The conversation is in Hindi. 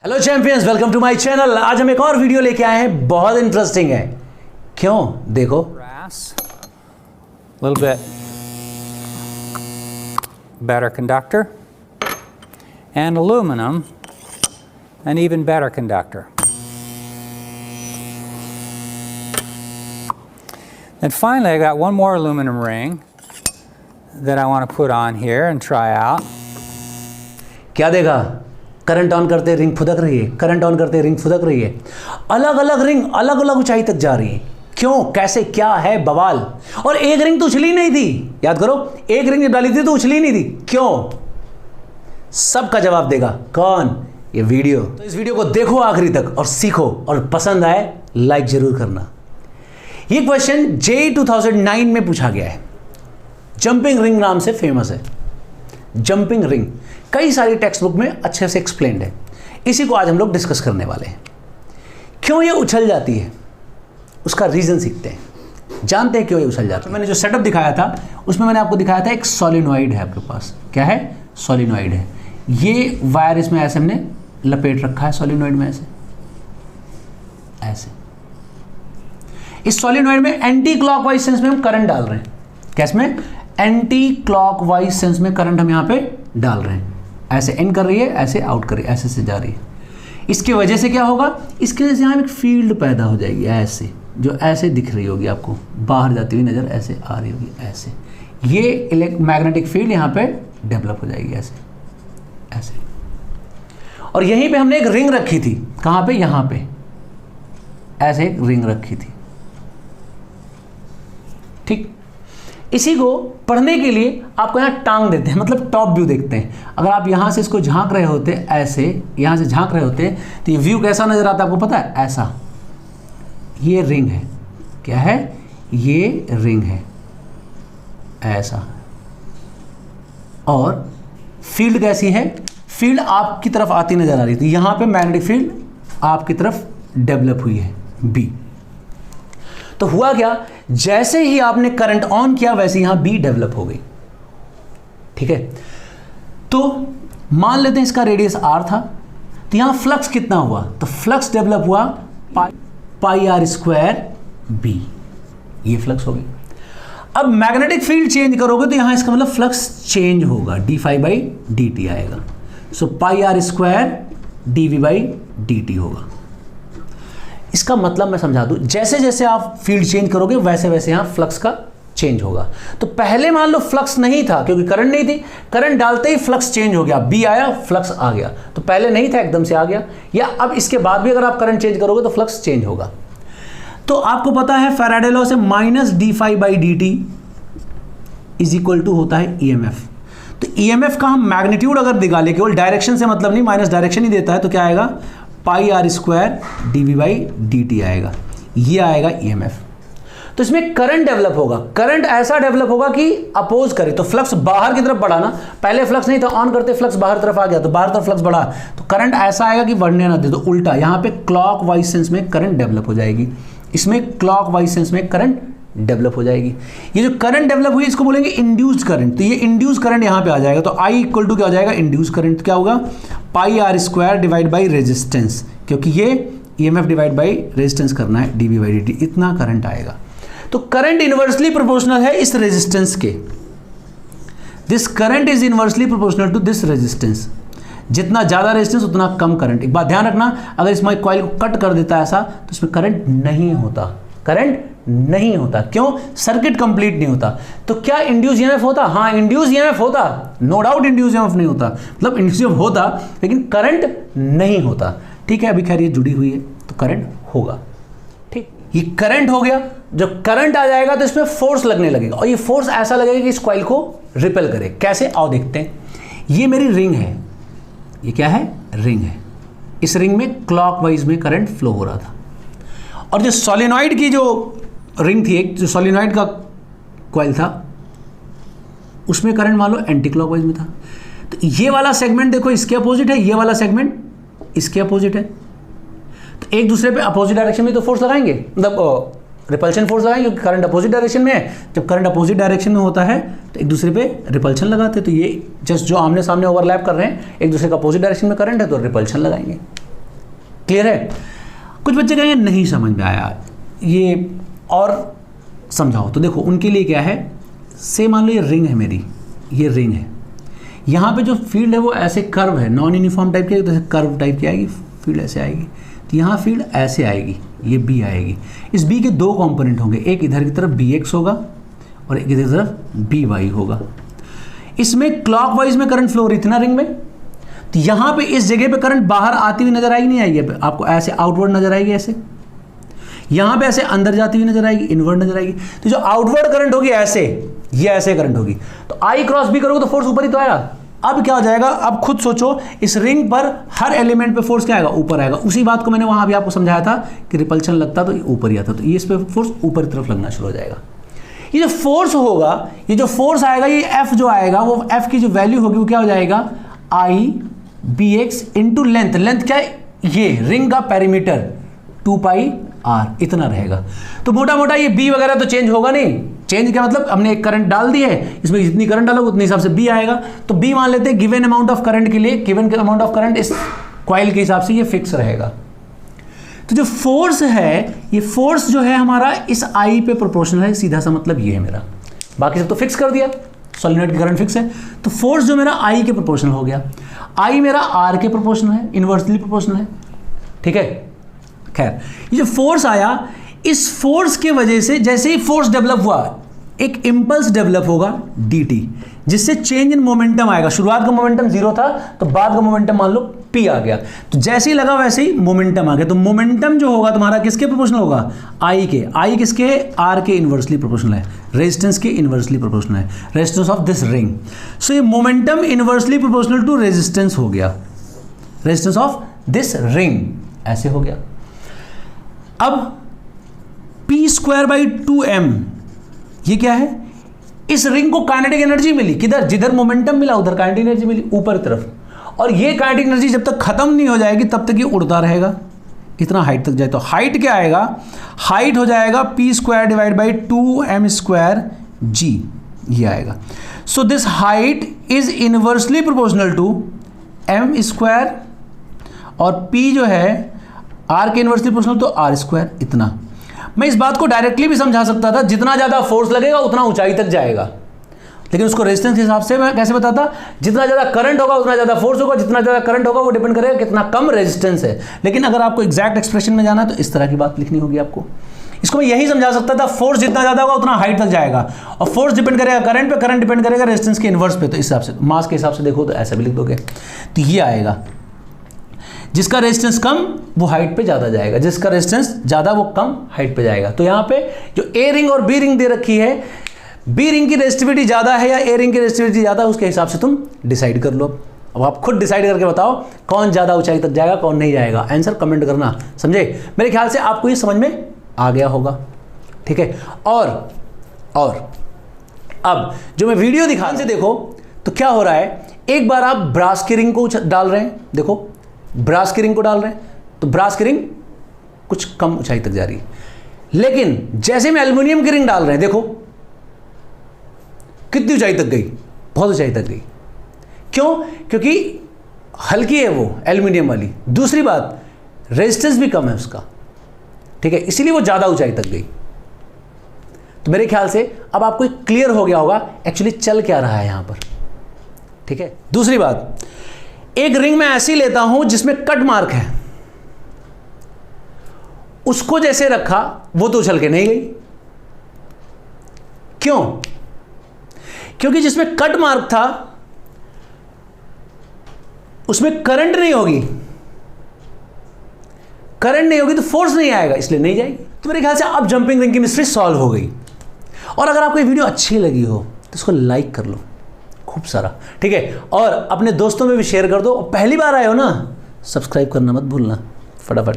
Hello champions, welcome to my channel. आज हम एक और वीडियो लेके आए हैं, बहुत इंटरेस्टिंग है। क्यों? देखो, little bit better conductor, and aluminum, an even better conductor. And finally, I got one more aluminum ring that I want to put on here and try out. क्या देखा? करंट ऑन करते रिंग फुदक रही है, करंट ऑन करते रिंग फुदक रही है। अलग अलग रिंग अलग अलग ऊंचाई तक जा रही है। क्यों, कैसे, क्या है बवाल? और एक रिंग तो उछली नहीं थी। याद करो, एक रिंग डाली थी तो उछली नहीं थी। क्यों? सबका जवाब देगा कौन? ये वीडियो। तो इस वीडियो को देखो आखिरी तक और सीखो, और पसंद आए लाइक जरूर करना। ये क्वेश्चन JEE 2009 में पूछा गया है। जंपिंग रिंग नाम से फेमस है। जंपिंग रिंग कई सारी टेक्स्ट बुक में अच्छे से एक्सप्लेन्ड है। इसी को आज हम लोग डिस्कस करने वाले हैं। क्यों ये उछल जाती है, उसका रीजन सीखते हैं, जानते हैं क्यों ये उछल जाती है। मैंने जो सेटअप दिखाया था उसमें मैंने आपको दिखाया था एक सोलिनॉइड है आपके पास। क्या है? सोलिनॉइड है। ये वायर इसमें ऐसे हमने लपेट रखा है सोलिनॉइड में, ऐसे। इस सोलिनॉइड में एंटी क्लॉकवाइज सेंस में हम करंट डाल रहे हैं। कैसे? एंटी क्लॉकवाइज सेंस में करंट हम यहां पे डाल रहे हैं। ऐसे इन कर रही है, ऐसे आउट कर रही है, ऐसे से जा रही है। इसकी वजह से क्या होगा? इसकी वजह से यहाँ एक फील्ड पैदा हो जाएगी, ऐसे, जो ऐसे दिख रही होगी आपको, बाहर जाती हुई नजर ऐसे आ रही होगी, ऐसे। ये मैग्नेटिक फील्ड यहाँ पे डेवलप हो जाएगी, ऐसे ऐसे। और यहीं पे हमने एक रिंग रखी थी। कहाँ पे? यहाँ पे ऐसे एक रिंग रखी थी। ठीक, इसी को पढ़ने के लिए आपको यहाँ टांग देते हैं, मतलब टॉप व्यू देखते हैं। अगर आप यहाँ से इसको झांक रहे होते, ऐसे यहाँ से झांक रहे होते, तो ये व्यू कैसा नजर आता है आपको पता है? ऐसा। ये रिंग है। क्या है? ये रिंग है, ऐसा। और फील्ड कैसी है? फील्ड आपकी तरफ आती नजर आ रही थी। यहाँ पे मैग्नेटिक फील्ड आपकी तरफ डेवलप हुई है, बी। तो हुआ क्या? जैसे ही आपने करंट ऑन किया वैसे यहां बी डेवलप हो गई। ठीक है, तो मान लेते हैं इसका रेडियस r था, तो यहां फ्लक्स कितना हुआ? तो फ्लक्स डेवलप हुआ पाई r स्क्वायर b। ये फ्लक्स हो गई। अब मैग्नेटिक फील्ड चेंज करोगे तो यहां इसका मतलब फ्लक्स चेंज होगा, d∅dt आएगा। सो पाई r स्क्वायर dv/dt होगा। इसका मतलब मैं समझा दूं, जैसे जैसे आप फील्ड चेंज करोगे वैसे वैसे यहां फ्लक्स का चेंज होगा। तो पहले मान लो फ्लक्स नहीं था क्योंकि करंट नहीं थी, करंट डालते ही फ्लक्स चेंज हो गया, बी आया, फ्लक्स आ गया। तो पहले नहीं था, एकदम से आ गया। या अब इसके बाद भी अगर आप करंट चेंज करोगे तो फ्लक्स चेंज होगा। तो आपको पता है फैराडे लॉ से -d∅dt इज इक्वल टू होता है EMF। तो EMF का हम मैग्नीट्यूड अगर निकाले, केवल डायरेक्शन से मतलब नहीं, माइनस डायरेक्शन ही देता है, तो क्या आएगा? पाई r स्क्वायर dv/dt आएगा। ये आएगा EMF। तो इसमें करंट डेवलप होगा। करंट ऐसा डेवलप होगा कि अपोज करे, तो फ्लक्स बाहर की तरफ बढ़ा ना। पहले फ्लक्स नहीं था, ऑन करते फ्लक्स बाहर तरफ आ गया, तो बाहर तरफ फ्लक्स बढ़ा, तो करंट ऐसा आएगा कि बढ़ने ना दे। तो उल्टा यहाँ पे क्लॉक वाइज सेंस में करंट डेवलप हो जाएगी, इसमें क्लॉक वाइज सेंस में करंट डेवलप हो जाएगी। ये जो करंट डेवलप हुई इसको बोलेंगे इंड्यूस्ड करंट। तो ये इंड्यूस्ड करंट यहाँ पे आ जाएगा। तो I इक्वल टू क्या हो जाएगा? Induced current. क्या होगा? पाई r square divide by resistance, क्योंकि ये EMF डिवाइड बाई रेजिस्टेंस करना है, dv/dt। इतना करंट आएगा। तो करंट इनवर्सली प्रोपोर्शनल है इस रेजिस्टेंस के। This current is inversely proportional to this resistance. जितना ज्यादा रेजिस्टेंस उतना कम करंट। एक बात ध्यान रखना, अगर इसमें कॉइल को कट कर देता है ऐसा, तो इसमें करंट नहीं होता। करंट नहीं होता। क्यों? सर्किट कंप्लीट नहीं होता। तो क्या इंड्यूस EMF होता? हाँ, इंड्यूस EMF होता, नो डाउट इंड्यूस EMF नहीं होता, मतलब इंड्यूस EMF होता लेकिन करंट नहीं होता। ठीक है, अभी खैर ये जुड़ी हुई है तो करंट होगा। ठीक, ये करंट हो गया। जब करंट आ जाएगा तो इसमें फोर्स लगने लगेगा, और ये फोर्स ऐसा लगेगा कि इस कॉइल को रिपेल करे। कैसे? आओ देखते हैं। ये मेरी रिंग है। ये क्या है? रिंग है। इस रिंग में क्लॉकवाइज में करंट फ्लो हो रहा था, और जो सोलिनॉइड की जो रिंग थी, एक जो सोलिनॉइड का कॉइल था, उसमें करंट मान लो एंटी क्लॉकवाइज में था। तो ये वाला सेगमेंट देखो इसके अपोजिट है, ये वाला सेगमेंट इसके अपोजिट है। तो एक दूसरे पे अपोजिट डायरेक्शन में तो फोर्स लगाएंगे, मतलब रिपल्शन फोर्स लगाएंगे, क्योंकि करंट अपोजिट डायरेक्शन में है। जब करंट अपोजिट डायरेक्शन में होता है तो एक दूसरे पे रिपल्शन लगाते हैं। तो ये जस्ट जो आमने सामने ओवरलैप कर रहे हैं, एक दूसरे का अपोजिट डायरेक्शन में करंट है तो रिपल्शन लगाएंगे। क्लियर है? कुछ बच्चे कहेंगे नहीं समझ में आया, ये और समझाओ। तो देखो उनके लिए क्या है, से मान लो ये रिंग है मेरी, ये रिंग है, यहाँ पे जो फील्ड है वो ऐसे कर्व है, नॉन यूनिफॉर्म टाइप की, तो कर्व टाइप की आएगी, फील्ड ऐसे आएगी। तो यहाँ फील्ड ऐसे आएगी, ये बी आएगी। इस बी के दो कंपोनेंट होंगे, एक इधर की तरफ बी एक्स होगा और एक इधर की तरफ बी वाई होगा। इसमें क्लॉकवाइज में करंट फ्लो हो रही थी ना रिंग में, तो यहाँ पे इस जगह पे करंट बाहर आती हुई नजर आएगी, नहीं आएगी? आपको ऐसे आउटवर्ड नजर आएगी, ऐसे यहाँ पे ऐसे अंदर जाती हुई नजर आएगी, इनवर्ड नजर आएगी। तो जो आउटवर्ड करंट होगी ऐसे, ये ऐसे करंट होगी, तो आई क्रॉस बी करोगे तो फोर्स ऊपर ही तो आएगा। अब क्या हो जाएगा, अब खुद सोचो, इस रिंग पर हर एलिमेंट पे फोर्स क्या आएगा, ऊपर आएगा। उसी बात को मैंने वहां भी आपको समझाया था कि रिपल्शन लगता तो ऊपर ही आता, तो ये इस पे फोर्स ऊपर की तरफ लगना शुरू हो जाएगा। ये जो फोर्स होगा, ये जो फोर्स आएगा, ये एफ जो आएगा, वो एफ की जो वैल्यू होगी वो क्या हो जाएगा, I B X into length. Length क्या है, ये रिंग का पेरीमीटर 2 पाई आर इतना रहेगा। तो मोटा मोटा ये बी वगैरह तो चेंज होगा नहीं। चेंज क्या मतलब, हमने एक करंट डाल दी है, इसमें जितनी करंट डालोगे उतने हिसाब से बी आएगा। तो बी मान लेते हैं गिवन अमाउंट ऑफ करंट के लिए, गिवन अमाउंट ऑफ करंट इस कॉइल के हिसाब से ये फिक्स रहेगा। तो जो फोर्स है, ये फोर्स जो है हमारा इस आई पे प्रोपोर्शनल है, सीधा सा मतलब ये है मेरा। बाकी सब तो फिक्स कर दिया, सोलेनोइड की करंट फिक्स है, तो फोर्स जो मेरा आई के प्रोपोर्शनल हो गया। आई मेरा आर के प्रोपोर्शनल है, इनवर्सली प्रोपोर्शनल है, ठीक है। खैर, ये जो फोर्स आया, इस फोर्स के वजह से जैसे ही फोर्स डेवलप हुआ, एक इंपल्स डेवलप होगा dt, जिससे चेंज इन मोमेंटम आएगा। शुरुआत का मोमेंटम 0 था, तो बाद का मोमेंटम मान लो p आ गया, तो जैसे ही लगा वैसे ही मोमेंटम आ गया। तो मोमेंटम जो होगा तुम्हारा किसके प्रोपोर्शनल होगा, i के। i किसके, r के इनवर्सली प्रोपोर्शनल है, रेजिस्टेंस के इनवर्सली प्रोपोर्शनल है, resistance of this ring. So ये momentum inversely proportional to resistance हो गया, रेजिस्टेंस ऑफ दिस रिंग ऐसे हो गया। अब p²/2m ये क्या है, इस रिंग को काइनेटिक एनर्जी मिली, किधर, जिधर मोमेंटम मिला उधर काइनेटिक एनर्जी मिली ऊपर तरफ। और ये काइनेटिक एनर्जी जब तक खत्म नहीं हो जाएगी तब तक ये उड़ता रहेगा, इतना हाइट तक जाए। तो हाइट क्या आएगा, हाइट हो जाएगा p²/2m²g, ये आएगा। So this height is inversely proportional to m², और p जो है r के इनवर्सली प्रोपोर्शनल तो r², इतना। मैं इस बात को डायरेक्टली भी समझा सकता था, जितना ज़्यादा फोर्स लगेगा उतना ऊंचाई तक जाएगा, लेकिन उसको रेजिस्टेंस के हिसाब से मैं कैसे बताता, जितना ज़्यादा करंट होगा उतना ज़्यादा फोर्स होगा, जितना ज़्यादा करंट होगा वो डिपेंड करेगा कितना कम रेजिस्टेंस है। लेकिन अगर आपको एग्जैक्ट एक्सप्रेशन में जाना है तो इस तरह की बात लिखनी होगी आपको। इसको मैं यही समझा सकता था, फोर्स जितना ज़्यादा होगा उतना हाइट तक जाएगा, और फोर्स डिपेंड करेगा करंट पे, करंट डिपेंड करेगा रेजिस्टेंस के इनवर्स पे। तो इस हिसाब से मास के हिसाब से देखो तो ऐसा भी लिख दोगे, तो ये आएगा, जिसका रेजिस्टेंस कम वो हाइट पे ज़्यादा जाएगा, जिसका रेजिस्टेंस ज़्यादा वो कम हाइट पे जाएगा। तो यहाँ पे जो ए रिंग और बी रिंग दे रखी है, बी रिंग की रेजिस्टिविटी ज़्यादा है या ए रिंग की रेजिस्टिविटी ज़्यादा, उसके हिसाब से तुम डिसाइड कर लो। अब आप खुद डिसाइड करके बताओ कौन ज़्यादा ऊंचाई तक जाएगा, कौन नहीं जाएगा। आंसर कमेंट करना, समझे? मेरे ख्याल से आपको ये समझ में आ गया होगा, ठीक है। और अब जो मैं वीडियो दिखाने से देखो तो क्या हो रहा है, एक बार आप ब्रास की रिंग को डाल रहे हैं, देखो ब्रास की रिंग को डाल रहे हैं, तो ब्रास की रिंग कुछ कम ऊंचाई तक जा रही है। लेकिन जैसे में एल्युमिनियम की रिंग डाल रहे हैं, देखो कितनी ऊंचाई तक गई, बहुत ऊंचाई तक गई। क्यों? क्योंकि हल्की है वो एल्युमिनियम वाली, दूसरी बात रेजिस्टेंस भी कम है उसका, ठीक है, इसीलिए वो ज्यादा ऊंचाई तक गई। तो मेरे ख्याल से अब आपको क्लियर हो गया होगा एक्चुअली चल क्या रहा है यहां पर, ठीक है। दूसरी बात, एक रिंग में ऐसी लेता हूं जिसमें कट मार्क है, उसको जैसे रखा वो तो उछल के नहीं गई। क्यों? क्योंकि जिसमें कट मार्क था उसमें करंट नहीं होगी, करंट नहीं होगी तो फोर्स नहीं आएगा, इसलिए नहीं जाएगी। तो मेरे ख्याल से अब जंपिंग रिंग की मिस्ट्री सॉल्व हो गई। और अगर आपको ये वीडियो अच्छी लगी हो तो इसको लाइक कर लो खूब सारा, ठीक है, और अपने दोस्तों में भी शेयर कर दो। पहली बार आए हो ना, सब्सक्राइब करना मत भूलना फटाफट।